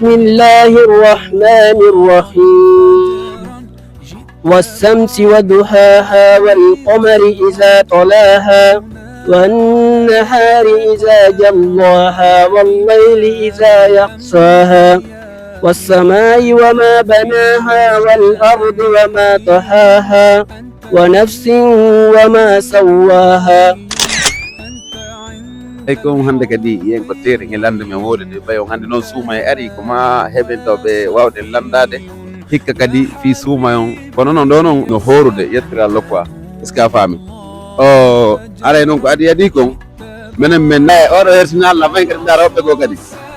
بسم الله الرحمن الرحيم والشمس وضحاها والقمر إذا طلاها والنهار إذا جلاها والليل إذا يغشاها والسماء وما بناها والأرض وما طحاها ونفس وما سواها. Ko hande kadi yen ko tere nge lande men wode de bayo hande non suuma e ari ko ma heɓentoɓe wawde landade hikka kadi fi suuma on kono non ɗo non no horude yettira Allah quoi est ce que a faami o aray noon ko adi kon menen men nayi oɗo hertini Allah 24 ɗa rewɓe go kadi